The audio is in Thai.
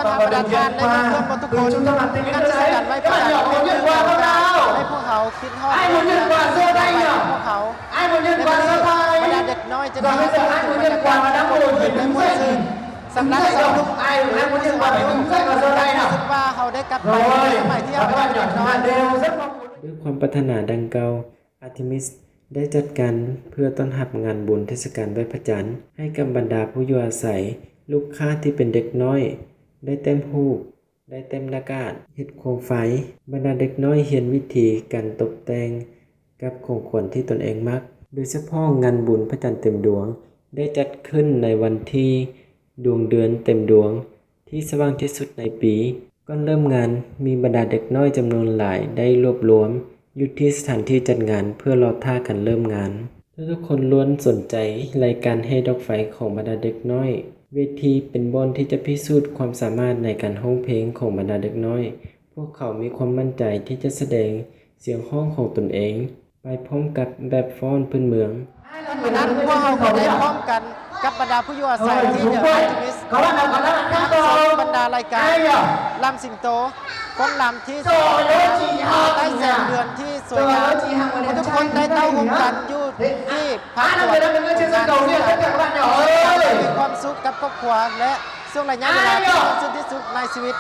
ทางประธานและเพื่อนทุกคนกันจะกันไว้ประดับให้พวกเขาคิดฮอดพวกเขาบรรดาเด็กน้อยจะได้บรรยากาศและมวลซื่นสำนักสนุกรู้สึกว่าเขาได้กลับไปสมัยที่เขาเป็นเด็กน้อยด้วยความปรารถนาดังเก่าอาร์เทมิสได้จัดการเพื่อต้อนรับงานบุญเทศกาลไหว้พระจันทร์ให้กับบรรดาผู้อยู่อาศัยลูกค้าที่เป็นเด็กน้อยได้เต็มรูปได้เต็มอากาศเฮ็ดโคมไฟบรรดาเด็กน้อยเรียนวิธีการตกแต่งกับของขวัญที่ตนเองมักโดยเฉพาะงานบุญพระจันทร์เต็มดวงได้จัดขึ้นในวันที่ดวงเดือนเต็มดวงที่สว่างที่สุดในปีก่อนเริ่มงานมีบรรดาเด็กน้อยจำนวนหลายได้รวบรวมอยู่ที่สถานที่จัดงานเพื่อรอท่ากันเริ่มงานทุกคนล้วนสนใจรายการให้ดอกไฟของบรรดาเด็กน้อยเวทีเป็นบ่อนที่จะพิสูจน์ความสามารถในการร้องเพลงของบรรดาเด็กน้อยพวกเขามีความมั่นใจที่จะแสดงเสียงร้องของตนเองไปพร้อมกับแบบฟ้อนพื้นเมืองวันนั้นพวกเขาได้พร้อมกันกับบรรดาผู้อยู่อาศัยที่เดอะอาร์ติมิสบรรดารายการลำสิงโตฟ้อนลำที่ได้แสงเดือนที่สวยงามทุกคนได้เต้าหูกันอยู่ที่พักผ่อนมีความสุขกับครอบครัวและช่วงระยะเวลาที่สุดที่สุดในชีวิต